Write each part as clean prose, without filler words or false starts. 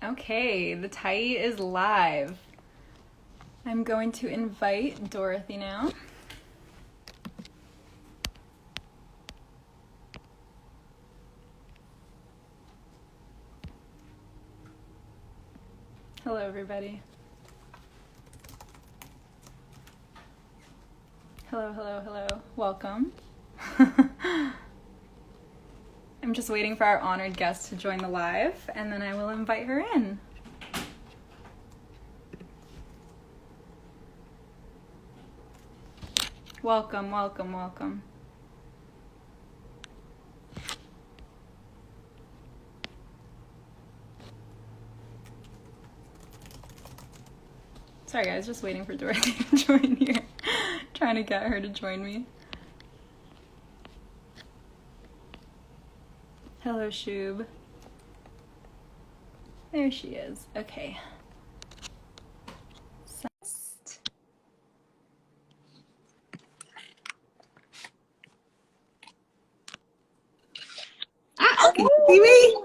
Okay, the Tyee is live. I'm going to invite Dorothy now. Hello, everybody. Hello, hello, hello. Welcome. I'm just waiting for our honored guest to join the live, and then I will invite her in. Welcome, welcome, welcome. Sorry, guys, just waiting for Dorothy to join here. Trying to get her to join me. Hello, Shub. There she is. Okay. Can you see me?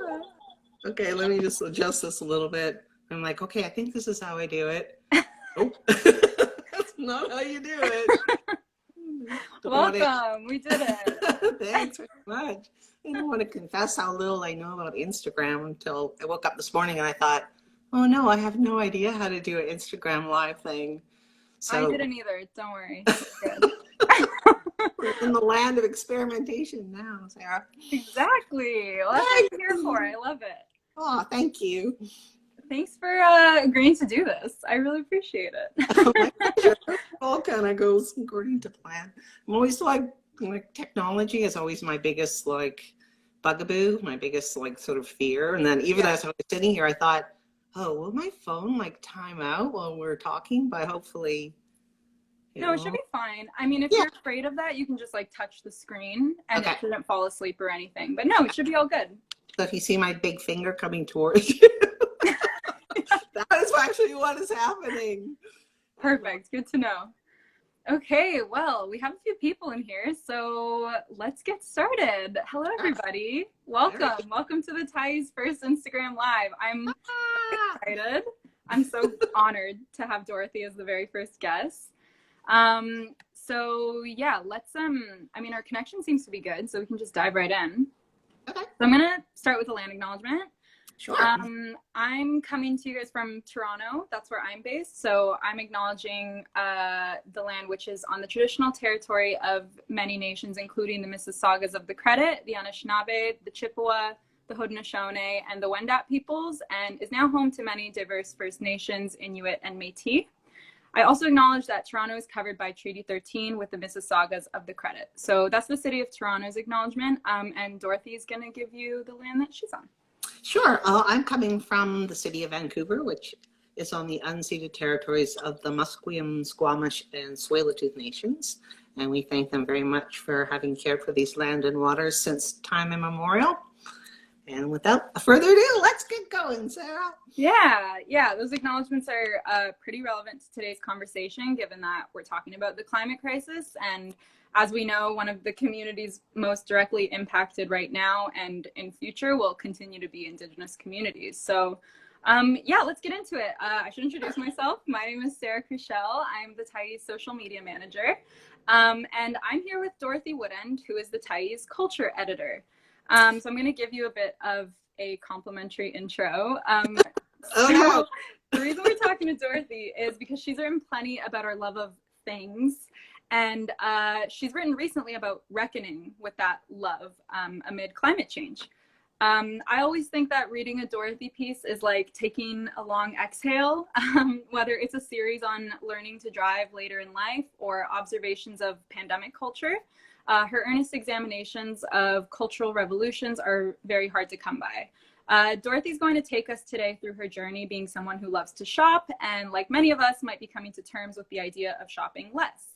Okay, let me just adjust this a little bit. I'm like, okay, I think this is how I do it. Nope. That's not how you do it. Welcome. We did it. Thanks very much. I don't want to confess how little I know about Instagram until I woke up this morning and I thought, oh no, I have no idea how to do an Instagram live thing. So I didn't either. Don't worry. We're in the land of experimentation now, Sarah. Exactly. Well, that's what I'm here for. I love it. Oh, thank you. Thanks for agreeing to do this. I really appreciate it. My pleasure. All kind of goes according to plan. I'm always like technology is always my biggest bugaboo, my biggest sort of fear. And then even as I was sitting here, I thought, oh, will my phone time out while we're talking? But hopefully. No, it should be fine. I mean, if you're afraid of that, you can just touch the screen and it shouldn't fall asleep or anything. But no, it should be all good. So if you see my big finger coming towards you, that is actually what is happening. Perfect. Good to know. Okay, well, we have a few people in here, so let's get started. Hello, everybody. Welcome. Welcome to the Tyee's first Instagram Live. I'm excited. I'm so honored to have Dorothy as the very first guest. So yeah, let's, I mean, our connection seems to be good, so we can just dive right in. Okay. So I'm gonna start with a land acknowledgement. Sure. I'm coming to you guys from Toronto. That's where I'm based. So I'm acknowledging the land which is on the traditional territory of many nations, including the Mississaugas of the Credit, the Anishinaabe, the Chippewa, the Haudenosaunee, and the Wendat peoples, and is now home to many diverse First Nations, Inuit, and Métis. I also acknowledge that Toronto is covered by Treaty 13 with the Mississaugas of the Credit. So that's the City of Toronto's acknowledgement, and Dorothy is going to give you the land that she's on. Sure. I'm coming from the City of Vancouver, which is on the unceded territories of the Musqueam, Squamish, and Tsleil-Waututh nations. And we thank them very much for having cared for these land and waters since time immemorial. And without further ado, let's get going, Sarah. Yeah, those acknowledgements are pretty relevant to today's conversation, given that we're talking about the climate crisis. And as we know, one of the communities most directly impacted right now and in future will continue to be Indigenous communities. So yeah, let's get into it. I should introduce myself. My name is Sarah Cruchel. I'm the Tyee's social media manager. And I'm here with Dorothy Woodend, who is the Tyee's culture editor. So I'm going to give you a bit of a complimentary intro. The reason we're talking to Dorothy is because she's written plenty about our love of things. And she's written recently about reckoning with that love amid climate change. I always think that reading a Dorothy piece is like taking a long exhale, whether it's a series on learning to drive later in life or observations of pandemic culture. Her earnest examinations of cultural revolutions are very hard to come by. Dorothy's going to take us today through her journey being someone who loves to shop and, like many of us, might be coming to terms with the idea of shopping less.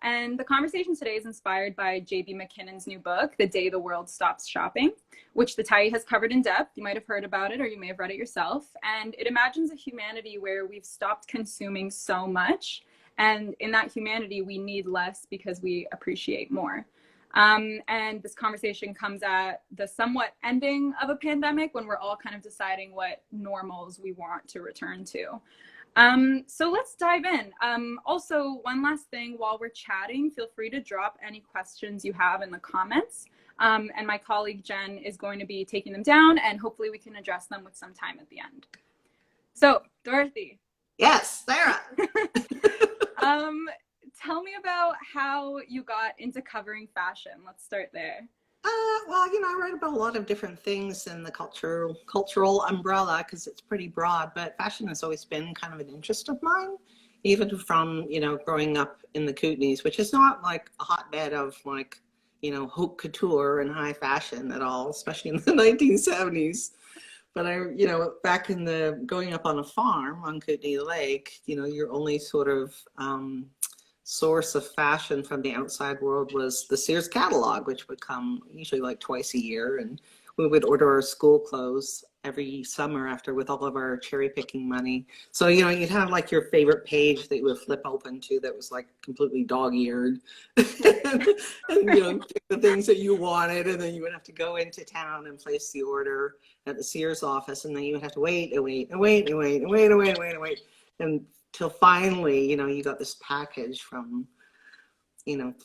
And the conversation today is inspired by J.B. McKinnon's new book, The Day the World Stops Shopping, which the Tyee has covered in depth. You might have heard about it or you may have read it yourself. And it imagines a humanity where we've stopped consuming so much. And in that humanity, we need less because we appreciate more. And this conversation comes at the somewhat ending of a pandemic when we're all kind of deciding what normals we want to return to. So let's dive in. Also, one last thing while we're chatting, feel free to drop any questions you have in the comments. And my colleague Jen is going to be taking them down, and hopefully we can address them with some time at the end. So, Dorothy. Yes, Sarah. Tell me about how you got into covering fashion. Let's start there. Well, I write about a lot of different things in the cultural umbrella because it's pretty broad, but fashion has always been kind of an interest of mine, even from, growing up in the Kootenays, which is not like a hotbed of like, haute couture and high fashion at all, especially in the 1970s. But back in growing up on a farm on Kootenay Lake, your only sort of source of fashion from the outside world was the Sears catalog, which would come usually like twice a year, and we would order our school clothes every summer after with all of our cherry picking money. So you'd have like your favorite page that you would flip open to that was like completely dog-eared and pick the things that you wanted, and then you would have to go into town and place the order at the Sears office, and then you would have to wait until finally, you got this package from,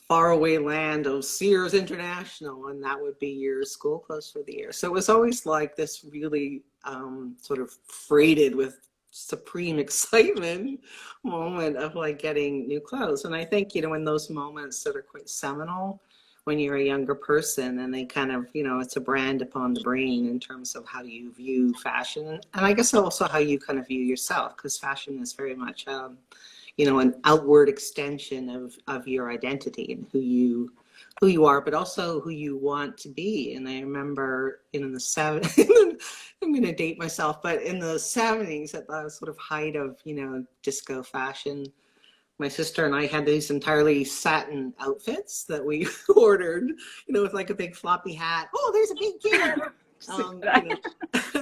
faraway land of Sears International, and that would be your school clothes for the year. So it was always like this really sort of freighted with supreme excitement moment of like getting new clothes. And I think, in those moments that are quite seminal when you're a younger person, and they kind of, it's a brand upon the brain in terms of how you view fashion. And I guess also how you kind of view yourself, because fashion is very much, an outward extension of your identity and who you are, but also who you want to be. And I remember in the 70s, I'm going to date myself, but in the 70s, at the sort of height of, disco fashion, my sister and I had these entirely satin outfits that we ordered, with like a big floppy hat. Oh, there's a big kid.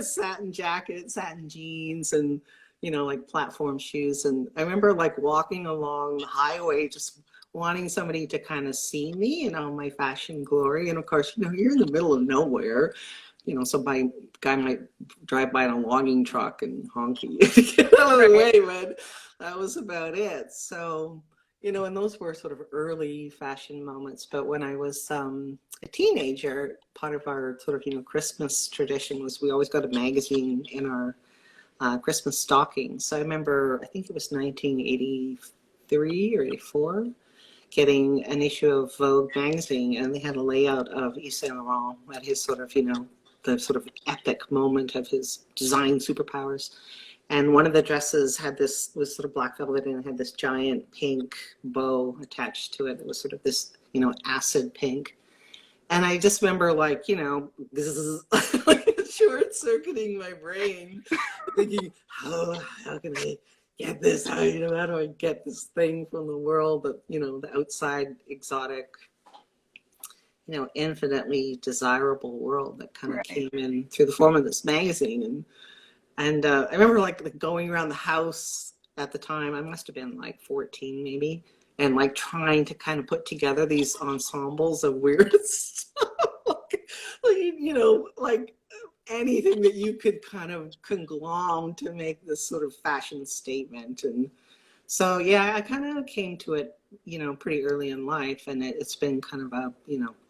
Satin jacket, satin jeans, and, like platform shoes. And I remember like walking along the highway, just wanting somebody to kind of see me in all my fashion glory. And of course, you're in the middle of nowhere. So my guy might drive by in a logging truck and honk you to get out of the way, but that was about it. So, and those were sort of early fashion moments. But when I was a teenager, part of our sort of, Christmas tradition was we always got a magazine in our Christmas stocking. So I remember, I think it was 1983 or 84, getting an issue of Vogue magazine, and they had a layout of Yves Saint Laurent at his sort of, the sort of epic moment of his design superpowers. And one of the dresses was sort of black velvet, and it had this giant pink bow attached to it. It was sort of this, acid pink. And I just remember like, this is like short-circuiting my brain, thinking, how can I get this? How do I get this thing from the world that, the outside exotic, infinitely desirable world that kind of came in through the form of this magazine. And I remember like going around the house at the time. I must have been like 14 maybe, and like trying to kind of put together these ensembles of weird stuff, like anything that you could kind of conglomerate to make this sort of fashion statement. And so, yeah, I kind of came to it, pretty early in life, and it's been kind of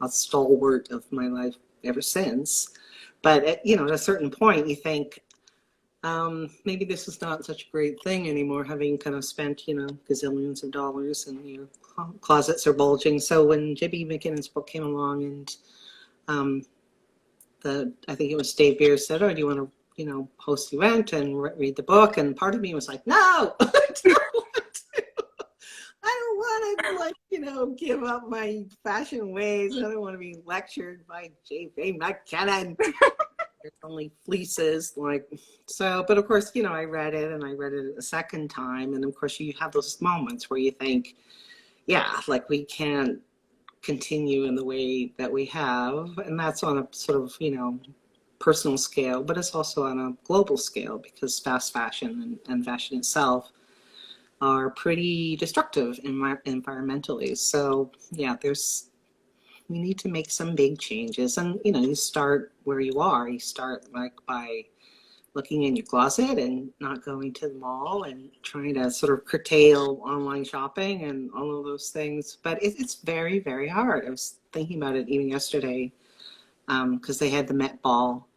a stalwart of my life ever since. But at a certain point, you think, maybe this is not such a great thing anymore, having kind of spent, gazillions of dollars, and your closets are bulging. So when J.B. McKinnon's book came along, and I think it was Dave Beer said, "Oh, do you want to, host the event and read the book?" And part of me was like, "No, I don't want to like, give up my fashion ways. I don't want to be lectured by J.B. McKinnon." There's only fleeces, but of course, I read it, and I read it a second time. And of course, you have those moments where you think, yeah, like we can't continue in the way that we have. And that's on a sort of, personal scale, but it's also on a global scale, because fast fashion and fashion itself are pretty destructive environmentally. So yeah, there's we need to make some big changes. And, you know, you start where you are. You start like by looking in your closet and not going to the mall and trying to sort of curtail online shopping and all of those things. But it's very, very hard. I was thinking about it even yesterday because they had the Met Ball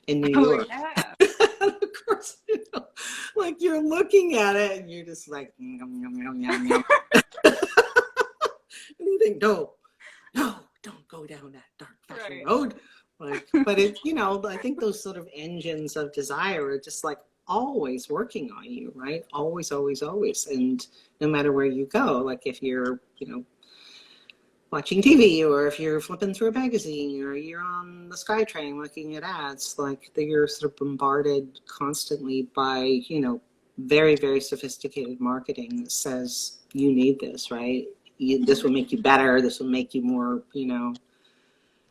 in New Oh, York. yeah. Of course, you know, like you're looking at it and you're just like, yum, yum, yum, yum, yum. And you think, no, don't go down that dark fashion road. Like, but it, you know, I think those sort of engines of desire are just like always working on you, right? Always, always, always. And no matter where you go, like if you're, you know, watching TV or if you're flipping through a magazine or you're on the SkyTrain looking at ads, like you're sort of bombarded constantly by, you know, very, very sophisticated marketing that says you need this, right? This will make you better. This will make you more, you know,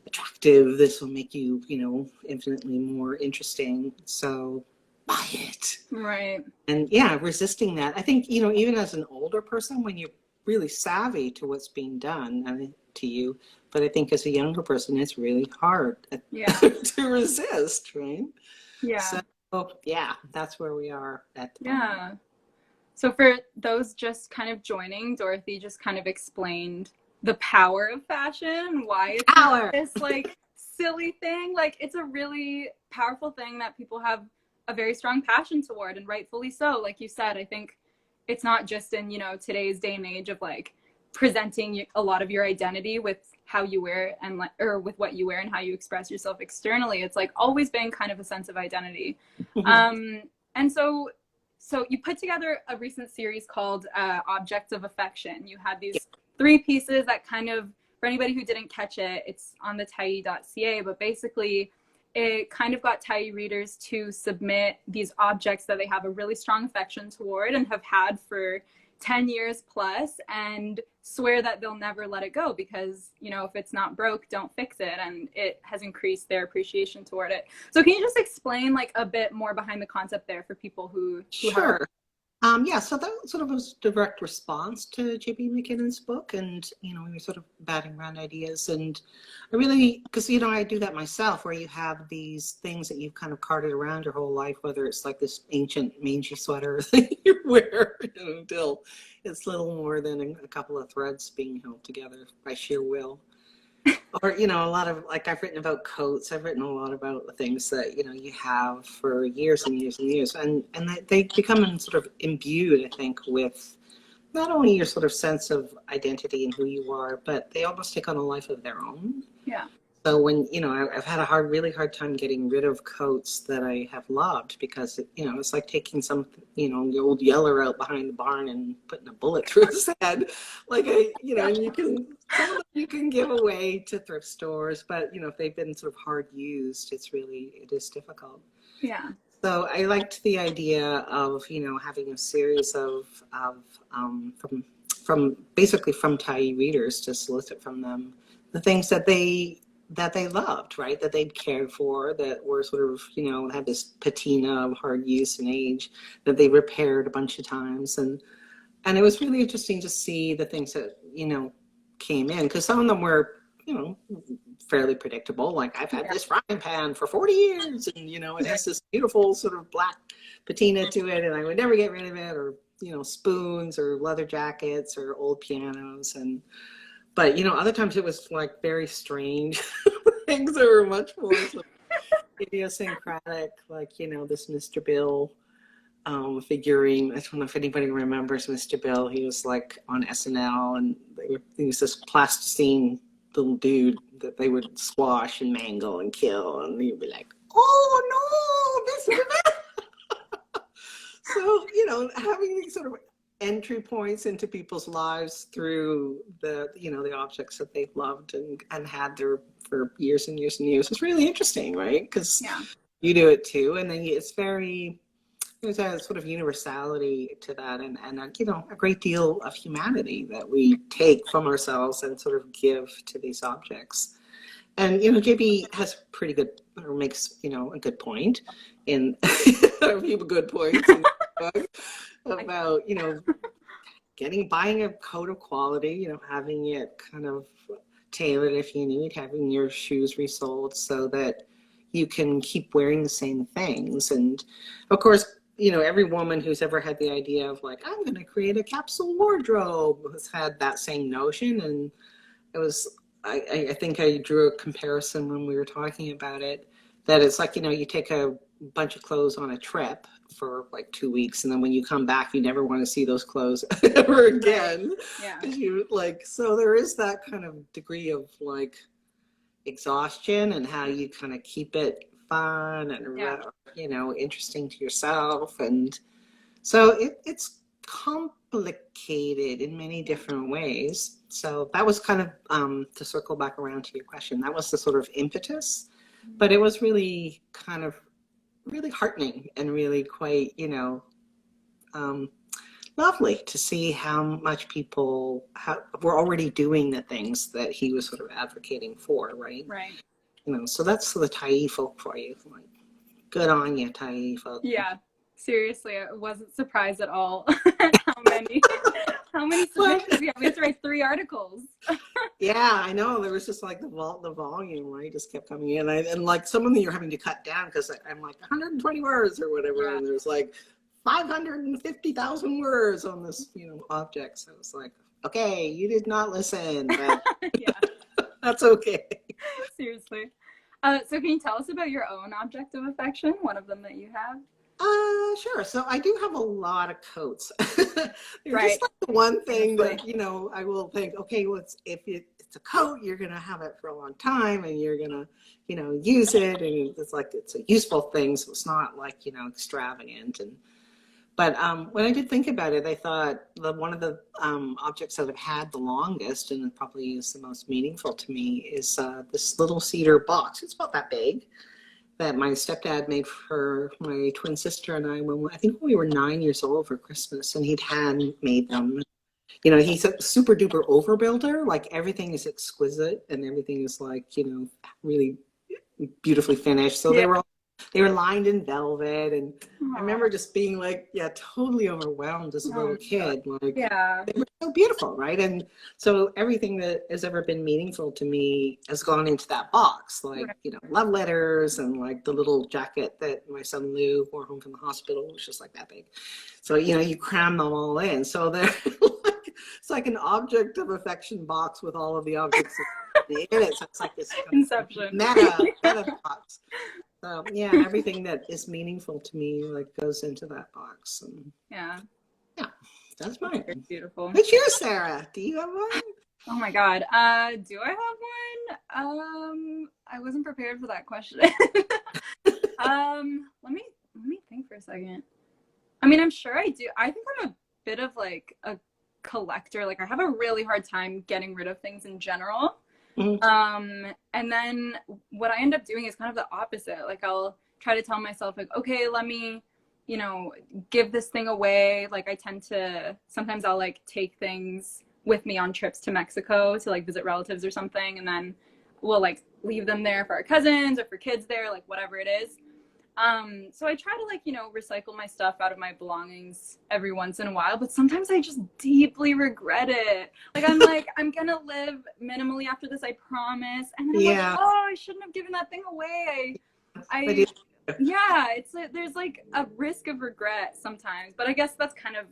attractive. This will make you, you know, infinitely more interesting. So buy it. Right. And yeah, resisting that. I think, you know, even as an older person, when you're really savvy to what's being done to you, but I think as a younger person, it's really hard to resist, right? Yeah. So yeah, that's where we are at the moment. So for those just kind of joining, Dorothy just kind of explained the power of fashion, why it's not this like silly thing. Like it's a really powerful thing that people have a very strong passion toward, and rightfully so. Like you said, I think it's not just in, you know, today's day and age of like presenting a lot of your identity with how you wear and like, or with what you wear and how you express yourself externally. It's like always been kind of a sense of identity. And so you put together a recent series called Objects of Affection. You had these 3 pieces that kind of, for anybody who didn't catch it, it's on the Tyee.ca, but basically it kind of got Tyee readers to submit these objects that they have a really strong affection toward and have had for 10 years plus, and swear that they'll never let it go because, you know, if it's not broke, don't fix it. And it has increased their appreciation toward it. So can you just explain like a bit more behind the concept there for people who Sure. Yeah, so that sort of was a direct response to J.B. McKinnon's book, and, you know, we were sort of batting around ideas, and I really, because, you know, I do that myself, where you have these things that you've kind of carted around your whole life, whether it's like this ancient mangy sweater that you wear, you know, until it's little more than a couple of threads being held together by sheer will. Or, you know, a lot of, like, I've written about coats. I've written a lot about the things that, you know, you have for years and years and years. And they become sort of imbued, I think, with not only your sort of sense of identity and who you are, but they almost take on a life of their own. Yeah. So when, you know, I've had a really hard time getting rid of coats that I have loved because, you know, it's like taking some, you know, the old Yeller out behind the barn and putting a bullet through his head. Like, you know, some of them you can give away to thrift stores, but, you know, if they've been sort of hard used, it is difficult. Yeah. So I liked the idea of, you know, having a series of basically from Tyee readers to solicit from them the things that they loved, right? That they'd cared for, that were sort of, you know, had this patina of hard use and age, that they repaired a bunch of times. And it was really interesting to see the things that, you know, came in, because some of them were, you know, fairly predictable. Like, I've had this frying pan for 40 years and, you know, it has this beautiful sort of black patina to it and I would never get rid of it. Or, you know, spoons or leather jackets or old pianos. But, you know, other times it was like very strange things that were much more sort of idiosyncratic, like, you know, this Mr. Bill figurine. I don't know if anybody remembers Mr. Bill. He was like on SNL, and he was this plasticine little dude that they would squash and mangle and kill, and you'd be like, oh no, Mr. Bill. So, you know, having these sort of entry points into people's lives through the, you know, the objects that they've loved and had there for years and years and years is really interesting, right? Because you do it too, and then there's a sort of universality to that, and you know, a great deal of humanity that we take from ourselves and sort of give to these objects. And, you know, JB has pretty good, or makes, you know, a good point in a few good points in the book about, you know, buying a coat of quality, you know, having it kind of tailored if you need, having your shoes resoled so that you can keep wearing the same things. And of course, every woman who's ever had the idea of like, I'm going to create a capsule wardrobe has had that same notion. And it was, I think I drew a comparison when we were talking about it, that it's like, you take a bunch of clothes on a trip for like 2 weeks, and then when you come back, you never want to see those clothes ever again. Yeah. So there is that kind of degree of like exhaustion, and how you kind of keep it fun and interesting to yourself. And so it's complicated in many different ways. So that was kind of to circle back around to your question, that was the sort of impetus, but it was really kind of really heartening and really quite lovely to see how much people were already doing the things that he was sort of advocating for, right? So that's the Tyee folk for you. Like, good on you, Tyee folk. Yeah, seriously, I wasn't surprised at all at how many submissions we have. We have to write 3 articles. Yeah, I know. There was just like the volume, right? Just kept coming in, and like some of them you're having to cut down because I'm like 120 words or whatever, and there's like 550,000 words on this, object. So it's like, okay, you did not listen, but that's okay. Seriously. So can you tell us about your own object of affection, one of them that you have? Sure. So I do have a lot of coats. Just like the one thing that, I will think, okay, well, if it's a coat, you're going to have it for a long time, and you're going to, use it. And it's a useful thing. So it's not like, extravagant. But when I did think about it, I thought one of the objects that I've had the longest, and probably is the most meaningful to me, is this little cedar box. It's about that big, that my stepdad made for my twin sister and I when I think we were 9 years old for Christmas, and he'd handmade them. He's a super duper overbuilder. Like, everything is exquisite and everything is like, really beautifully finished. So they were lined in velvet, and I remember just being like, totally overwhelmed as a little kid. Like, they were so beautiful, right? And so everything that has ever been meaningful to me has gone into that box, like, love letters, and like the little jacket that my son Lou wore home from the hospital, was just like that big. So, you cram them all in. So they're like, it's like an object of affection box with all of the objects in it. So it's like this Inception. Meta box. Everything that is meaningful to me like goes into that box. And that's mine. Very beautiful. What's yours, Sarah? Do you have one? Oh my God. Do I have one? I wasn't prepared for that question. Let me think for a second. I mean, I'm sure I do. I think I'm a bit of like a collector. Like, I have a really hard time getting rid of things in general. And then what I end up doing is kind of the opposite. Like, I'll try to tell myself like, okay, let me, give this thing away. Like, I tend to, sometimes I'll like take things with me on trips to Mexico to like visit relatives or something. And then we'll like leave them there for our cousins or for kids there, like whatever it is. So I try to like, recycle my stuff out of my belongings every once in a while, but sometimes I just deeply regret it. Like, I'm like, I'm gonna live minimally after this, I promise. And then I'm like, oh, I shouldn't have given that thing away. It's like, there's like a risk of regret sometimes, but I guess that's kind of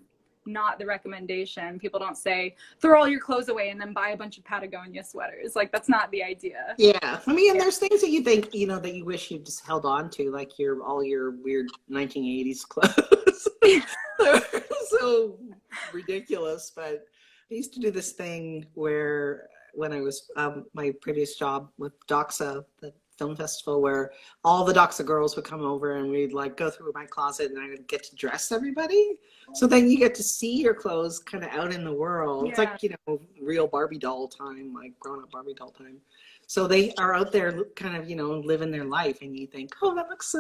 not the recommendation. People don't say throw all your clothes away and then buy a bunch of Patagonia sweaters. Like, that's not the idea. I mean, and there's things that you think, that you wish you just held on to, like all your weird 1980s clothes. They're so ridiculous. But I used to do this thing where, when I was my previous job with Doxa, the film festival, where all the Doxa girls would come over and we'd like go through my closet and I would get to dress everybody. So then you get to see your clothes kind of out in the world. It's like, real Barbie doll time, like grown up Barbie doll time. So they are out there kind of, living their life, and you think, oh, that looks so,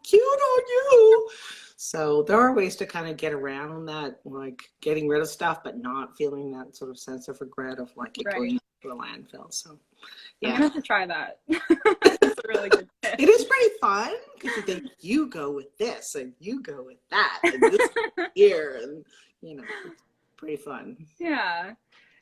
cute on you. So there are ways to kind of get around that, like getting rid of stuff, but not feeling that sort of sense of regret of like it going to a landfill. So I'm gonna have to try that. It's a really good tip. It is pretty fun, because you think you go with this and you go with that and this here, and it's pretty fun. Yeah.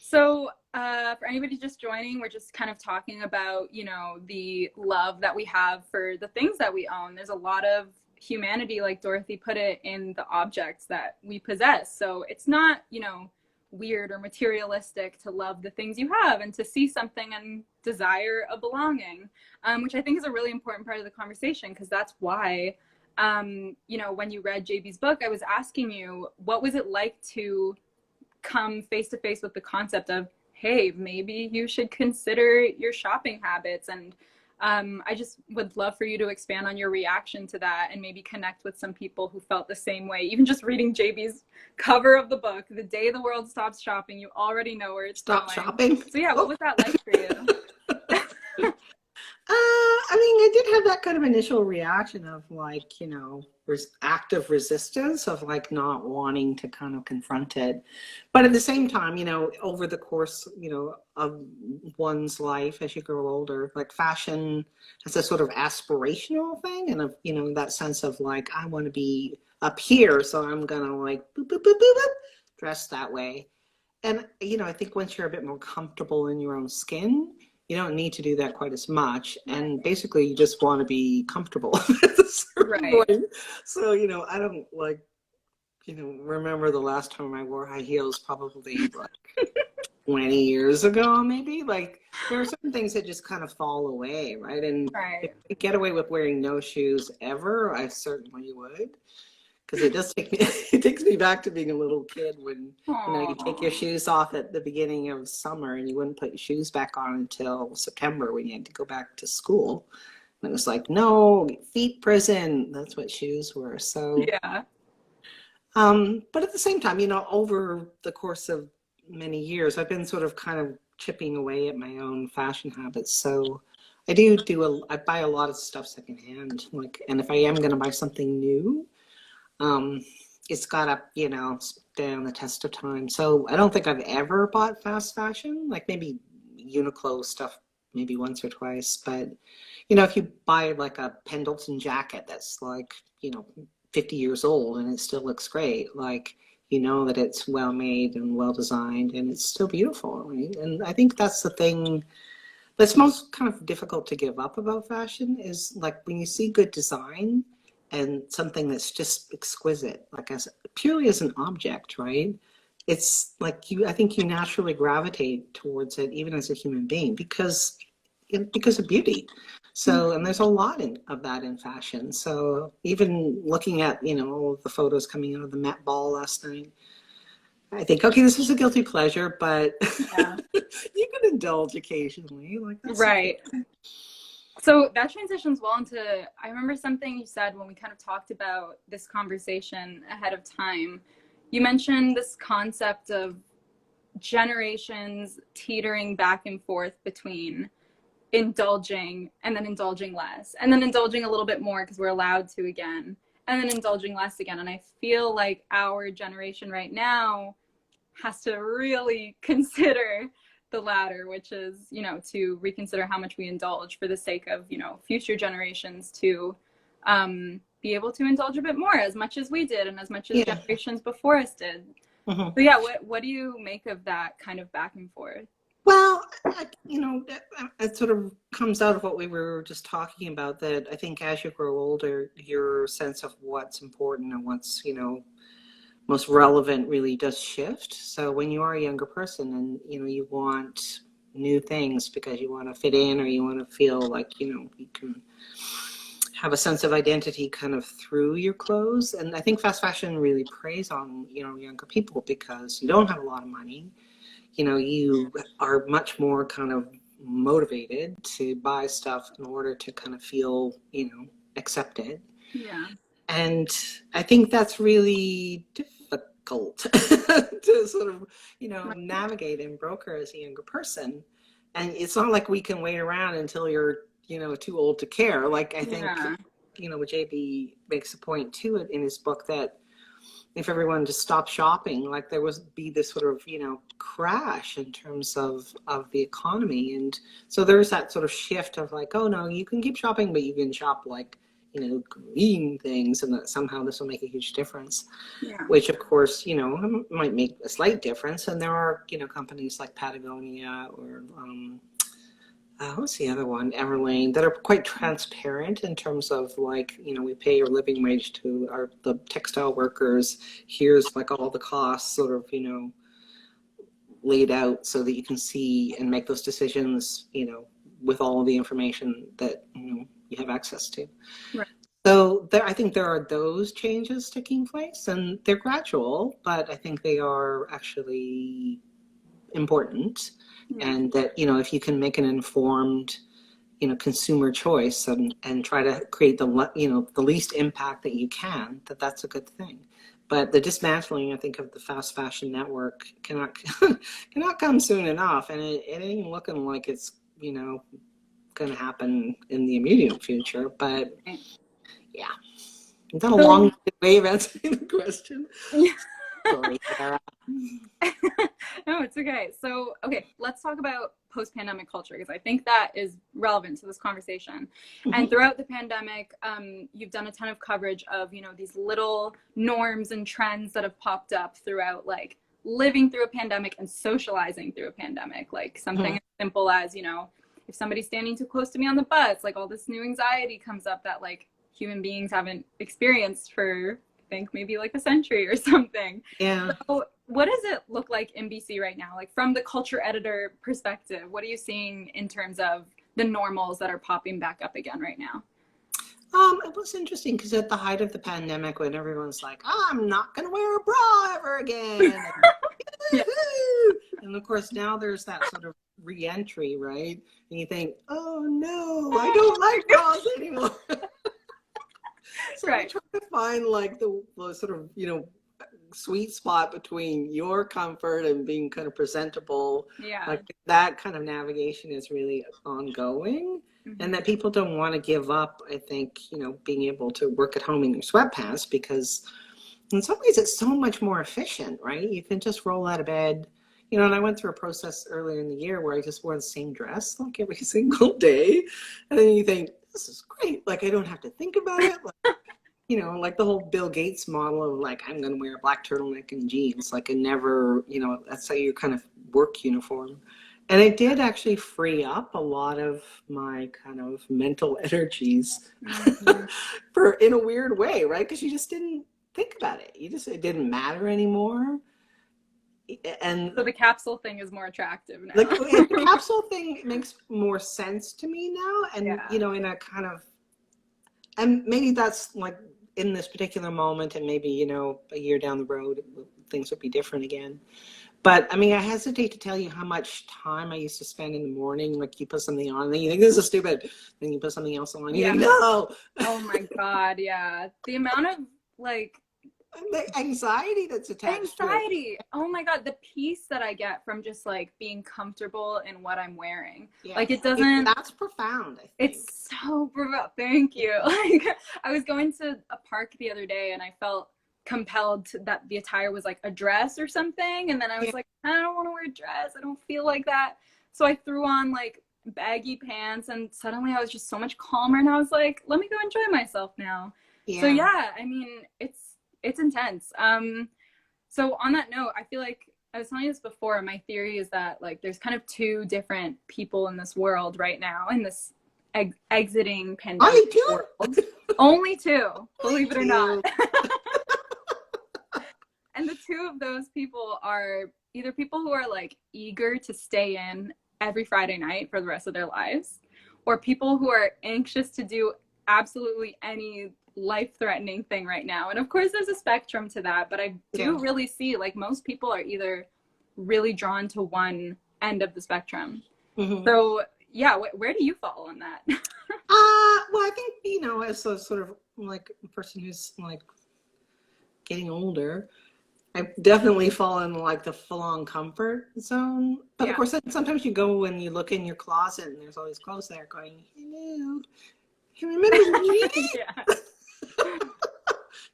So for anybody just joining, we're just kind of talking about, the love that we have for the things that we own. There's a lot of humanity, like Dorothy put it, in the objects that we possess. So it's not, weird or materialistic to love the things you have and to see something and desire a belonging, which I think is a really important part of the conversation, because that's why, when you read JB's book, I was asking you, what was it like to come face to face with the concept of, hey, maybe you should consider your shopping habits? And I just would love for you to expand on your reaction to that and maybe connect with some people who felt the same way. Even just reading JB's cover of the book, the day the world stops shopping, you already know where it's Stop going. shopping. So yeah, what was that like for you? I mean, I did have that kind of initial reaction of like, active resistance of like not wanting to kind of confront it. But at the same time, over the course, of one's life as you grow older, like fashion has a sort of aspirational thing and that sense of like, I want to be up here, so I'm going to like boop, boop, boop, boop, boop, dress that way. And, I think once you're a bit more comfortable in your own skin, you don't need to do that quite as much. And basically you just want to be comfortable at a certain point. So, I don't like, remember the last time I wore high heels, probably like 20 years ago, maybe. Like there are certain things that just kind of fall away, right? And if you get away with wearing no shoes ever, I certainly would. Because it takes me back to being a little kid when, you take your shoes off at the beginning of summer and you wouldn't put your shoes back on until September when you had to go back to school. And it was like, no, feet prison. That's what shoes were. So, yeah. But at the same time, over the course of many years, I've been sort of kind of chipping away at my own fashion habits. So I buy a lot of stuff secondhand. And if I am going to buy something new, it's got to, stand the test of time. So I don't think I've ever bought fast fashion, like maybe Uniqlo stuff, maybe once or twice. But, if you buy like a Pendleton jacket that's like, 50 years old and it still looks great, like, that it's well made and well designed and it's still beautiful, right? And I think that's the thing that's most kind of difficult to give up about fashion is like when you see good design and something that's just exquisite, like purely as an object, right? It's like I think you naturally gravitate towards it, even as a human being, because of beauty. So, and there's a lot of that in fashion. So even looking at, all of the photos coming out of the Met Ball last night, I think, okay, this is a guilty pleasure, but you can indulge occasionally. Like that's right. Okay. So that transitions well into, I remember something you said when we kind of talked about this conversation ahead of time. You mentioned this concept of generations teetering back and forth between indulging and then indulging less, and then indulging a little bit more because we're allowed to again, and then indulging less again. And I feel like our generation right now has to really consider the latter, which is, to reconsider how much we indulge for the sake of, future generations to be able to indulge a bit more, as much as we did and as much as generations before us did. So yeah, what do you make of that kind of back and forth? Well, it sort of comes out of what we were just talking about, that I think as you grow older, your sense of what's important and what's, most relevant really does shift. So when you are a younger person and, you want new things because you want to fit in or you want to feel like, you can have a sense of identity kind of through your clothes. And I think fast fashion really preys on, younger people because you don't have a lot of money. You are much more kind of motivated to buy stuff in order to kind of feel, accepted. Yeah. And I think that's really difficult to sort of, navigate and broker as a younger person. And it's not like we can wait around until you're, too old to care. Like I think, JB makes a point too in his book that if everyone just stopped shopping, like there would be this sort of, crash in terms of the economy. And so there's that sort of shift of like, oh no, you can keep shopping, but you can shop like, green things, and that somehow this will make a huge difference. Yeah. Which, of course, might make a slight difference. And there are, companies like Patagonia or what's the other one? Everlane, that are quite transparent in terms of like, we pay your living wage to the textile workers. Here's like all the costs sort of, laid out so that you can see and make those decisions, with all of the information that, you have access to. Right. So I think there are those changes taking place, and they're gradual, but I think they are actually important. Yeah. And that, if you can make an informed, consumer choice and try to create the least impact that you can, that's a good thing. But the dismantling, I think, of the fast fashion network cannot come soon enough, and it ain't looking like it's, going to happen in the immediate future. But yeah, is that a long way of answering the question? Yeah. Sorry, Sarah. No, it's okay. So, let's talk about post-pandemic culture, because I think that is relevant to this conversation. Mm-hmm. And throughout the pandemic, you've done a ton of coverage of, these little norms and trends that have popped up throughout, like, living through a pandemic and socializing through a pandemic. Like something as simple as, if somebody's standing too close to me on the bus, like all this new anxiety comes up that like human beings haven't experienced for, I think, maybe like a century or something. Yeah. So what does it look like in BC right now? Like from the culture editor perspective, what are you seeing in terms of the normals that are popping back up again right now? It was interesting because at the height of the pandemic, when everyone's like, I'm not going to wear a bra ever again. Yeah. And of course, now there's that sort of re-entry, right? And you think, oh no, I don't like bras anymore. So right. I try to find like the sort of, sweet spot between your comfort and being kind of presentable. Yeah. Like that kind of navigation is really ongoing. Mm-hmm. And that people don't want to give up, I think, being able to work at home in your sweatpants, because in some ways it's so much more efficient, right? You can just roll out of bed, and I went through a process earlier in the year where I just wore the same dress like every single day. And then you think, this is great. Like, I don't have to think about it. Like, like the whole Bill Gates model of like, I'm going to wear a black turtleneck and jeans. Like I never, that's how your kind of work uniform. And it did actually free up a lot of my kind of mental energies in a weird way, right? Because you just didn't think about it. It didn't matter anymore. And so the capsule thing is more attractive now. Like the capsule thing makes more sense to me now. And, in a kind of, and maybe that's like in this particular moment, and maybe, a year down the road, things would be different again. But I mean, I hesitate to tell you how much time I used to spend in the morning. Like you put something on, and then you think this is stupid. Then you put something else on. You think, no. Oh my God, yeah. The amount of like the anxiety that's attached to it. Oh my God, the peace that I get from just like being comfortable in what I'm wearing. Yeah. Like it doesn't. That's profound. I think. It's so profound. Thank you. Like I was going to a park the other day, and I felt compelled that the attire was like a dress or something, and then I was like, I don't want to wear a dress, I don't feel like that, so I threw on like baggy pants, and suddenly I was just so much calmer, and I was like, let me go enjoy myself now. So yeah, I mean, it's intense. So on that note, I feel like I was telling you this before, my theory is that like there's kind of two different people in this world right now, in this exiting pandemic world. Only two, believe it or not. And the two of those people are either people who are like eager to stay in every Friday night for the rest of their lives, or people who are anxious to do absolutely any life-threatening thing right now. And of course there's a spectrum to that, but I do really see like most people are either really drawn to one end of the spectrum. Mm-hmm. So yeah, where do you fall on that? Well, I think, as a sort of like a person who's like getting older, I definitely fall in like the full-on comfort zone. But of course, sometimes you go and you look in your closet and there's all these clothes there going, hello, you remember me?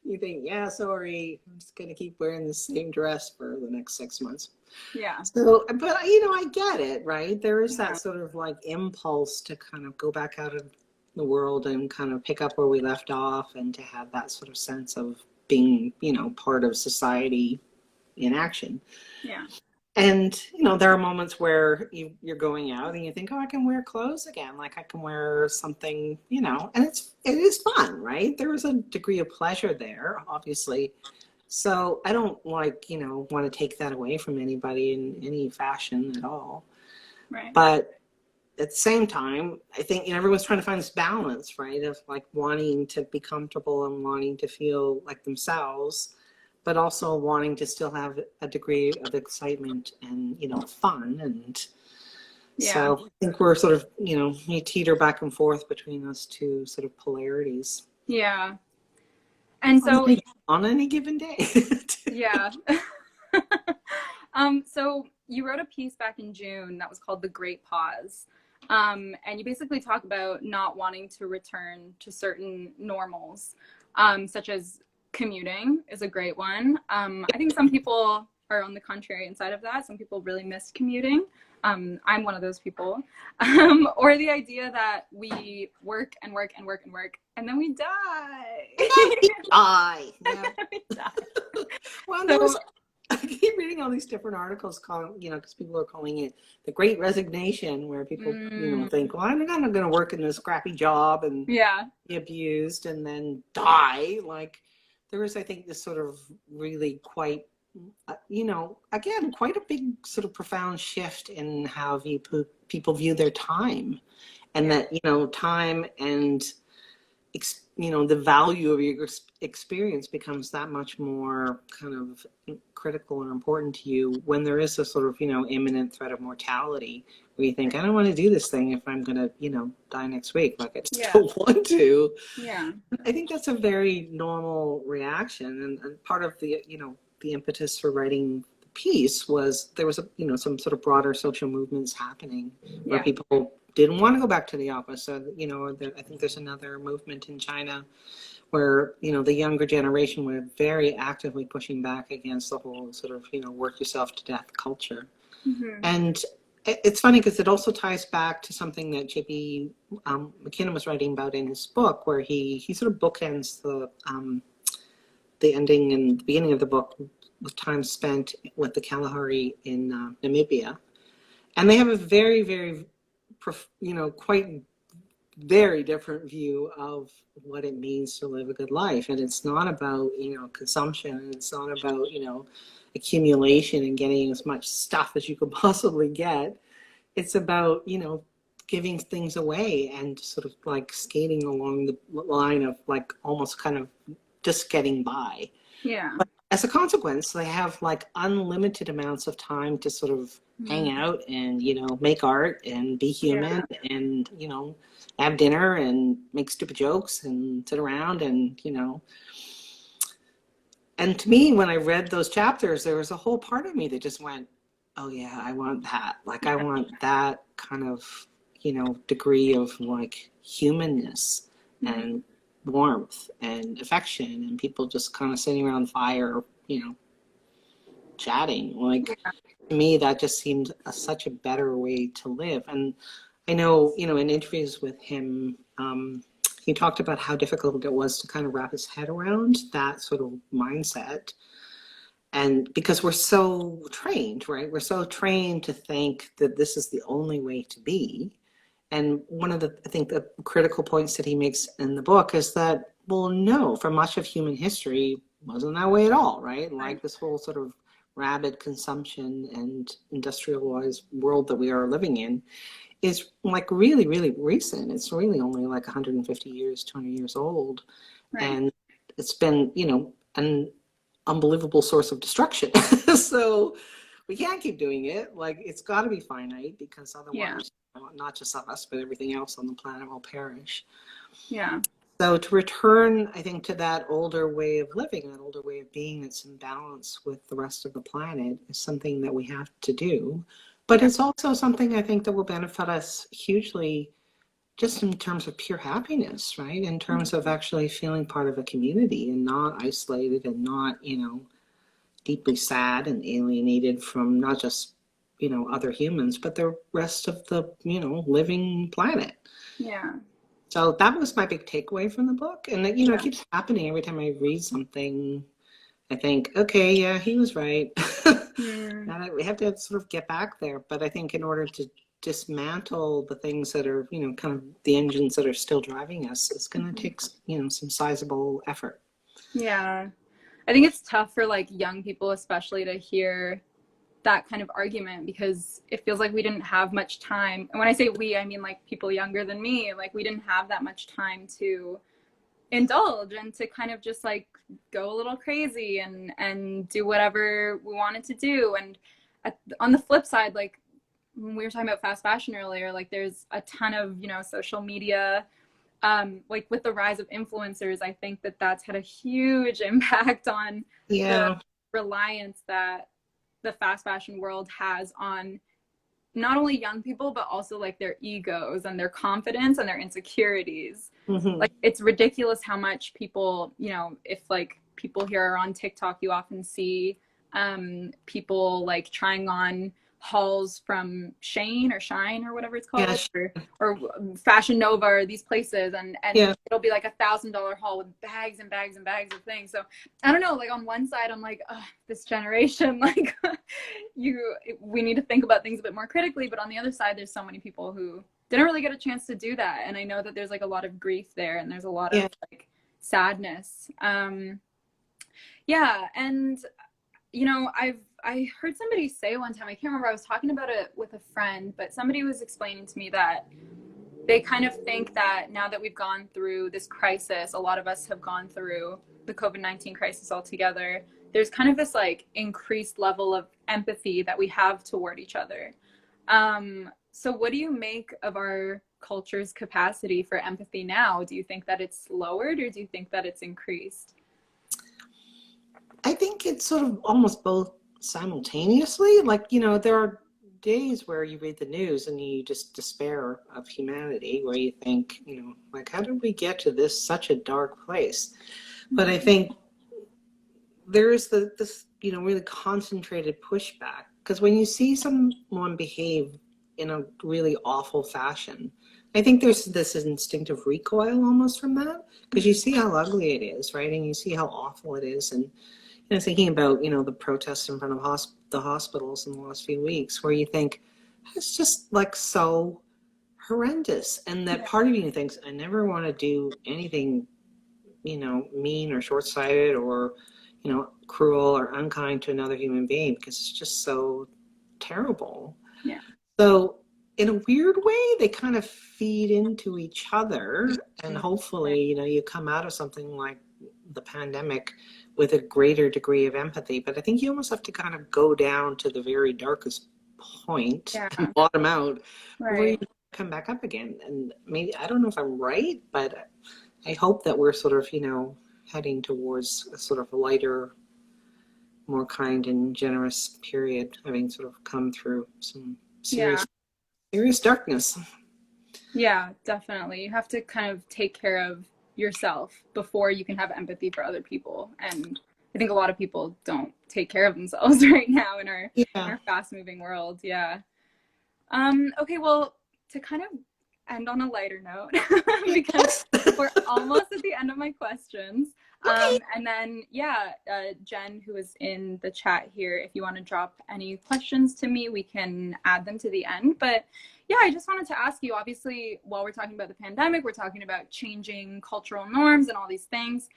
You think, yeah, sorry, I'm just going to keep wearing the same dress for the next 6 months. Yeah. So, but, I get it, right? There is that sort of like impulse to kind of go back out the world and kind of pick up where we left off, and to have that sort of sense of being, part of society in action. Yeah. And, there are moments where you're going out and you think, oh, I can wear clothes again. Like I can wear something, and it is fun, right? There is a degree of pleasure there, obviously. So I don't want to take that away from anybody in any fashion at all. Right. But at the same time, I think everyone's trying to find this balance, right? Of like wanting to be comfortable and wanting to feel like themselves, but also wanting to still have a degree of excitement and, fun. And so I think we're sort of, we teeter back and forth between those two sort of polarities. Yeah. And so on any given day. Yeah. So you wrote a piece back in June that was called The Great Pause. And you basically talk about not wanting to return to certain normals, such as commuting is a great one. I think some people are on the contrary side of that. Some people really miss commuting. I'm one of those people. Or the idea that we work and work and work and work, and then we die. We die. Yeah. We die. Well, I keep reading all these different articles calling, because people are calling it the Great Resignation, where people, think, well, I'm not going to work in this crappy job and be abused and then die. Like there is, I think, this sort of really quite, again, quite a big sort of profound shift in how people view their time, and that, time and, the value of your experience becomes that much more kind of critical and important to you when there is a sort of, imminent threat of mortality, where you think, I don't want to do this thing if I'm going to, die next week. Like I still want to. Yeah. I think that's a very normal reaction. And part of the, the impetus for writing the piece was there was some sort of broader social movements happening where people didn't want to go back to the office. So, I think there's another movement in China where, the younger generation were very actively pushing back against the whole sort of, work yourself to death culture. Mm-hmm. And it's funny because it also ties back to something that J.P. McKinnon was writing about in his book, where he sort of bookends the ending and the beginning of the book with time spent with the Kalahari in Namibia. And they have a very, very, quite very different view of what it means to live a good life. And it's not about, consumption. And it's not about, accumulation and getting as much stuff as you could possibly get. It's about, giving things away and sort of like skating along the line of like almost kind of just getting by. Yeah. But as a consequence, they have like unlimited amounts of time to sort of hang out and, make art and be human and, have dinner and make stupid jokes and sit around and, And to me, when I read those chapters, there was a whole part of me that just went, oh yeah, I want that. Like I want that kind of, degree of like humanness and warmth and affection and people just kind of sitting around the fire, chatting. Like to me, that just seemed such a better way to live. And I know, in interviews with him, he talked about how difficult it was to kind of wrap his head around that sort of mindset. And because we're so trained, right? We're so trained to think that this is the only way to be. And one of I think the critical points that he makes in the book is that, well, no, for much of human history, wasn't that way at all, right? Like this whole sort of rabid consumption and industrialized world that we are living in is like really, really recent. It's really only like 150 years, 200 years old. Right. And it's been, an unbelievable source of destruction. So we can't keep doing it. Like it's got to be finite because otherwise, not just us, but everything else on the planet will perish. Yeah. So to return, I think, to that older way of living, that older way of being that's in balance with the rest of the planet is something that we have to do. But it's also something I think that will benefit us hugely just in terms of pure happiness, right? In terms of actually feeling part of a community and not isolated and not, deeply sad and alienated from not just, other humans, but the rest of the, living planet. Yeah. So that was my big takeaway from the book. And, you know, Yeah. it keeps happening every time I read something. I think, okay, yeah, he was right. Hmm. And we have to sort of get back there. But I think in order to dismantle the things that are, you know, kind of the engines that are still driving us, it's going to take, you know, some sizable effort. Yeah. I think it's tough for like young people, especially, to hear that kind of argument because it feels like we didn't have much time. And when I say we, I mean like people younger than me. Like we didn't have that much time to indulge and to kind of just like go a little crazy and do whatever we wanted to do. And on the flip side, like when we were talking about fast fashion earlier, like there's a ton of, you know, social media, like with the rise of influencers, I think that that's had a huge impact on the Yeah. reliance that the fast fashion world has on not only young people but also like their egos and their confidence and their insecurities. Mm-hmm. Like it's ridiculous how much people, you know, if like people here are on TikTok, you often see people like trying on hauls from Shane or Shine or whatever it's Yeah. called, or Fashion Nova or these places, and Yeah. it'll be like $1,000 haul with bags and bags and bags of things. So I don't know, like on one side I'm like, oh, this generation, like we need to think about things a bit more critically, but on the other side there's so many people who didn't really get a chance to do that, and I know that there's like a lot of grief there and there's a lot Yeah. of like sadness. Yeah, and you know, I heard somebody say one time, I can't remember, I was talking about it with a friend, but somebody was explaining to me that they kind of think that now that we've gone through this crisis, a lot of us have gone through the COVID-19 crisis altogether, there's kind of this like increased level of empathy that we have toward each other. So what do you make of our culture's capacity for empathy now? Do you think that it's lowered or do you think that it's increased? I think it's sort of almost both simultaneously. Like, you know, there are days where you read the news and you just despair of humanity, where you think, you know, like, how did we get to this such a dark place? But I think there is this, you know, really concentrated pushback. Because when you see someone behave in a really awful fashion, I think there's this instinctive recoil almost from that, because you see how ugly it is, right? And you see how awful it is. And you know, thinking about, you know, the protests in front of the hospitals in the last few weeks, where you think it's just like so horrendous, and that part of you thinks, I never want to do anything, you know, mean or short-sighted or, you know, cruel or unkind to another human being, because it's just so terrible. Yeah. So in a weird way, they kind of feed into each other, and hopefully, you know, you come out of something like the pandemic with a greater degree of empathy. But I think you almost have to kind of go down to the very darkest point Yeah. and bottom out before you Right. come back up again. And maybe, I don't know if I'm right, but I hope that we're sort of, you know, heading towards a sort of lighter, more kind and generous period, having sort of come through some Yeah. serious darkness. Yeah, definitely. You have to kind of take care of yourself before you can have empathy for other people. And I think a lot of people don't take care of themselves right now in Yeah. our fast moving world. Yeah. Okay, well, to kind of end on a lighter note, because Yes. we're almost at the end of my questions. Okay. And then, yeah, Jen, who is in the chat here, if you want to drop any questions to me, we can add them to the end. But yeah, I just wanted to ask you, obviously, while we're talking about the pandemic, we're talking about changing cultural norms and all these things.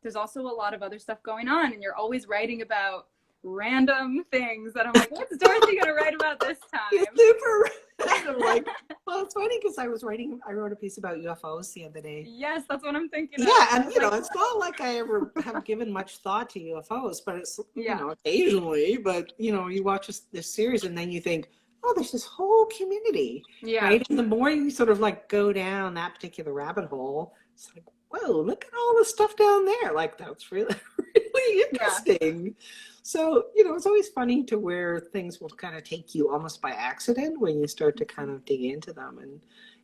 There's also a lot of other stuff going on, and you're always writing about random things that I'm like, what's Dorothy gonna write about this time? It's super random. Like, well, it's funny because I wrote a piece about UFOs the other day. Yes, that's what I'm thinking Yeah, of. and you know, it's not like I ever have given much thought to UFOs, but it's, you Yeah. know, occasionally. But you know, you watch this series and then you think, oh, there's this whole community, Yeah. right? And the more you sort of like go down that particular rabbit hole, it's like, whoa, look at all the stuff down there. Like, that's really, really interesting. So, you know, it's always funny to where things will kind of take you almost by accident when you start to kind of dig into them. And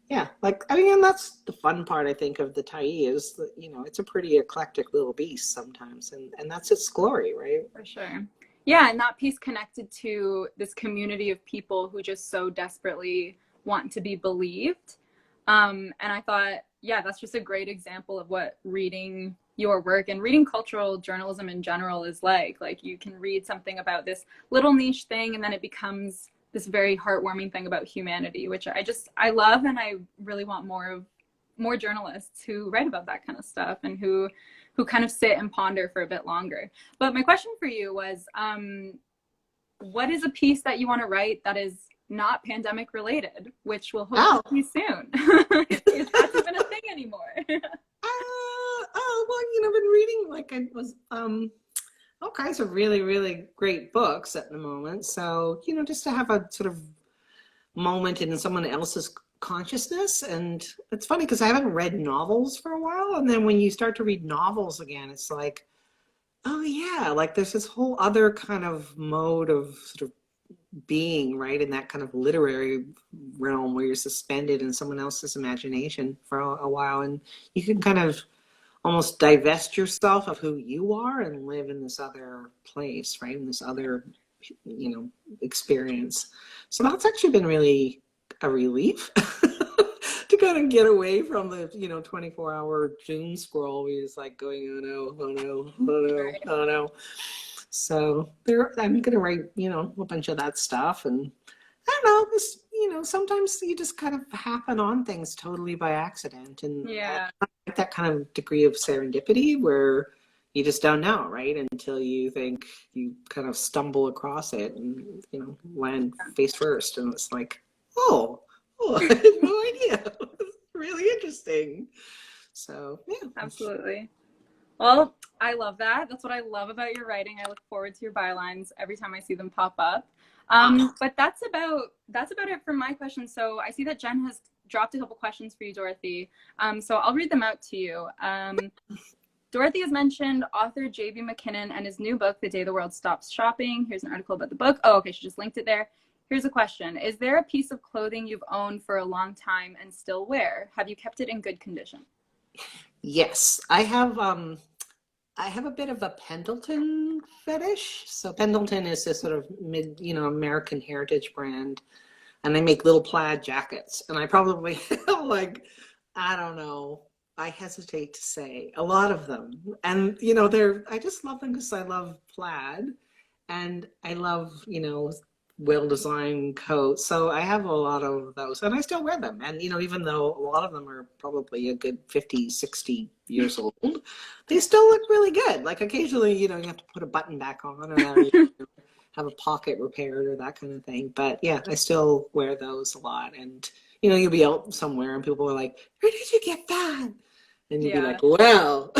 yeah, like, I mean, and that's the fun part, I think, of the Tyee is that, you know, it's a pretty eclectic little beast sometimes. And that's its glory, right? For sure. Yeah, and that piece connected to this community of people who just so desperately want to be believed. And I thought, yeah, that's just a great example of what reading your work and reading cultural journalism in general is like. Like, you can read something about this little niche thing, and then it becomes this very heartwarming thing about humanity, which I love, and I really want more journalists who write about that kind of stuff and who kind of sit and ponder for a bit longer. But my question for you was, what is a piece that you want to write that is not pandemic related, which will hopefully be soon, if that's even a thing anymore? Well, I've been reading, like, I was all kinds of really, really great books at the moment. So, just to have a sort of moment in someone else's consciousness. And it's funny because I haven't read novels for a while. And then when you start to read novels again, it's like, oh yeah, like there's this whole other kind of mode of sort of being, right, in that kind of literary realm where you're suspended in someone else's imagination for a while. And you can kind of almost divest yourself of who you are and live in this other place, right, in this other, experience. So that's actually been really a relief to kind of get away from the 24-hour doom scroll where you're just like going, oh no, oh no, oh no, oh no. So I'm gonna write a bunch of that stuff. And I don't know, this sometimes you just kind of happen on things totally by accident, and I like that kind of degree of serendipity where you just don't know, right, until you think you kind of stumble across it and land face first, and it's like, oh, I had no idea. It's really interesting. So yeah, Absolutely. Well, I love that. That's what I love about your writing. I look forward to your bylines every time I see them pop up. But that's about it for my questions. So I see that Jen has dropped a couple questions for you, Dorothy. So I'll read them out to you. Dorothy has mentioned author J.B. McKinnon and his new book, The Day the World Stops Shopping. Here's an article about the book. Oh, okay, she just linked it there. Here's a question. Is there a piece of clothing you've owned for a long time and still wear? Have you kept it in good condition? Yes, I have a bit of a Pendleton fetish. So Pendleton is this sort of American heritage brand, and they make little plaid jackets. And I probably have, like, I don't know, I hesitate to say a lot of them. And I just love them because I love plaid, and I love well-designed coats. So I have a lot of those, and I still wear them. And even though a lot of them are probably a good 50, 60 years old, they still look really good. Like occasionally, you have to put a button back on, or have a pocket repaired or that kind of thing. But yeah, I still wear those a lot. And you'll be out somewhere and people are like, where did you get that? And you'll be like, well,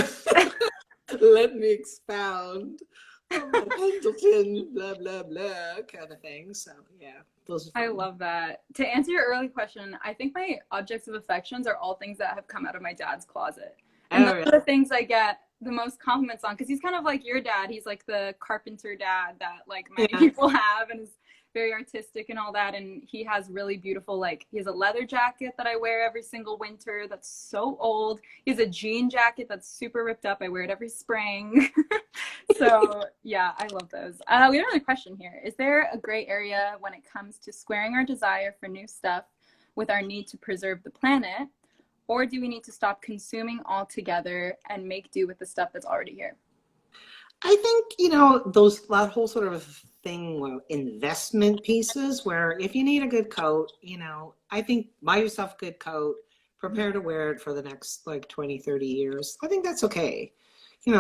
let me expound. Pendleton, blah, blah, blah, kind of thing. So yeah, those are fun. I love that. To answer your early question, I think my objects of affections are all things that have come out of my dad's closet. And those are the things I get the most compliments on, because he's kind of like your dad. He's like the carpenter dad that like many people have, and is very artistic and all that. And he has really beautiful, like, he has a leather jacket that I wear every single winter that's so old. He has a jean jacket that's super ripped up. I wear it every spring. So yeah, I love those. We have another question here. Is there a gray area when it comes to squaring our desire for new stuff with our need to preserve the planet? Or do we need to stop consuming altogether and make do with the stuff that's already here? I think, that whole sort of thing, well, investment pieces, where if you need a good coat, I think buy yourself a good coat, prepare to wear it for the next like 20, 30 years. I think that's okay.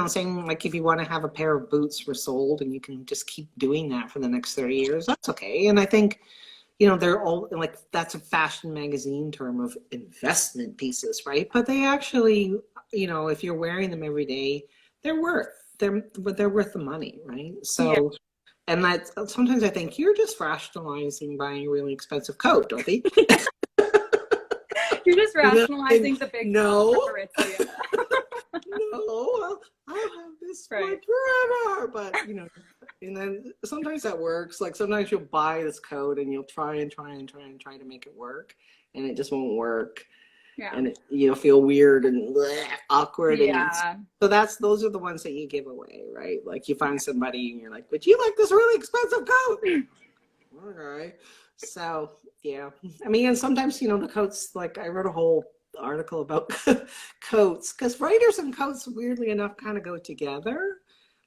Saying like if you want to have a pair of boots resoled and you can just keep doing that for the next 30 years, that's okay. And I think, they're all like, that's a fashion magazine term of investment pieces, right? But they actually, if you're wearing them every day, they're worth the money, right? So, and that sometimes I think you're just rationalizing buying a really expensive coat, Dorothy. You're just rationalizing the big paparazzi. No, I'll have this forever. But and then sometimes that works. Like sometimes you'll buy this coat and you'll try to make it work, and it just won't work. Yeah. And you'll feel weird and awkward. Yeah. And so those are the ones that you give away, right? Like you find somebody and you're like, would you like this really expensive coat? Okay. So yeah, I mean, and sometimes, the coats, like I wrote a whole article about coats, because writers and coats, weirdly enough, kind of go together.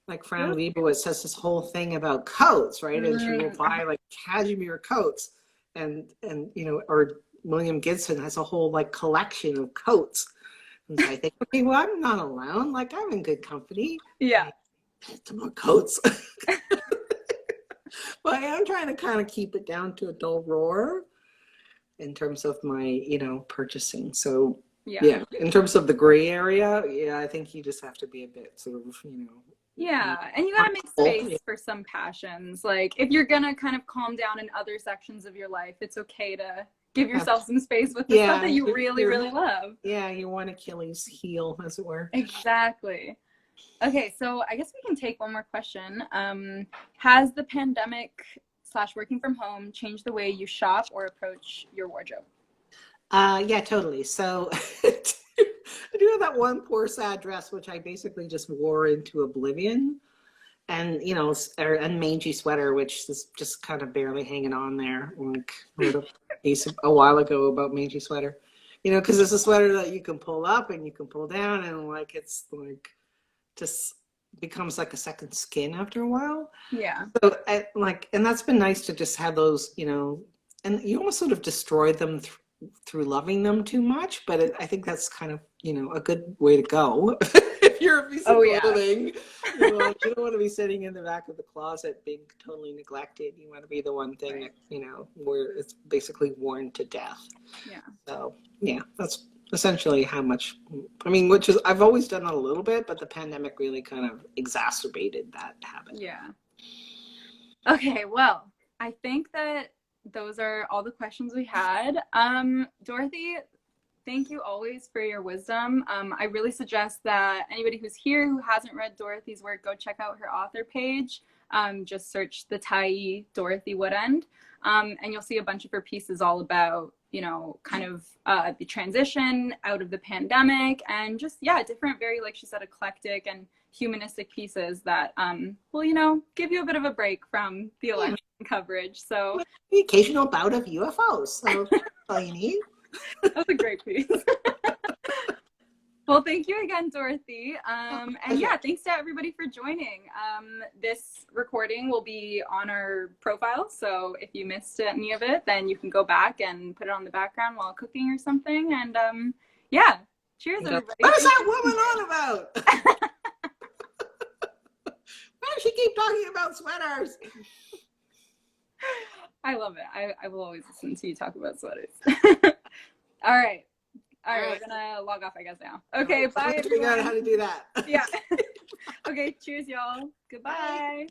Like Fran Really? Lebowitz says this whole thing about coats, right? And she will Mm, buy like cashmere coats, and or William Gibson has a whole like collection of coats. And so I think, okay, well, I'm not alone. Like I'm in good company. yeah. Some more coats. But I am trying to kind of keep it down to a dull roar in terms of my, purchasing. So Yeah. yeah, in terms of the gray area, yeah, I think you just have to be a bit sort of, Yeah, and you gotta make space for some passions. Like if you're gonna kind of calm down in other sections of your life, it's okay to give yourself some space with the stuff that you really, really love. Yeah, you want Achilles' heel, as it were. Exactly. Okay, so I guess we can take one more question. Has the pandemic / working from home changed the way you shop or approach your wardrobe? Yeah, totally. So I do have that one poor sad dress, which I basically just wore into oblivion. And, and mangy sweater, which is just kind of barely hanging on there. Like, I wrote a piece a while ago about mangy sweater. Because it's a sweater that you can pull up and you can pull down, and like it's like just becomes like a second skin after a while. Yeah. So and that's been nice to just have those, and you almost sort of destroy them through loving them too much. But I think that's kind of, a good way to go. If you're a piece of clothing, you don't want to be sitting in the back of the closet being totally neglected. You want to be the one thing that, where it's basically worn to death. Yeah. So yeah, that's essentially how much, which is, I've always done it a little bit, but the pandemic really kind of exacerbated that habit. Yeah. Okay, well, I think that those are all the questions we had. Dorothy, thank you always for your wisdom. I really suggest that anybody who's here who hasn't read Dorothy's work, go check out her author page. Just search the Tyeester Dorothy Woodend, and you'll see a bunch of her pieces all about, kind of the transition out of the pandemic, and just, different, very, like she said, eclectic and humanistic pieces that will, give you a bit of a break from the election coverage. So the occasional bout of UFOs. So that's all you need. That's a great piece. Well, thank you again, Dorothy. And thanks to everybody for joining. This recording will be on our profile, so if you missed any of it, then you can go back and put it on the background while cooking or something. And cheers, everybody. What is that woman on about? Why does she keep talking about sweaters? I love it. I will always listen to you talk about sweaters. All right, we're gonna log off, I guess, now. Okay, bye, everyone. Figure out how to do that. Yeah. Okay, cheers, y'all. Goodbye. Bye.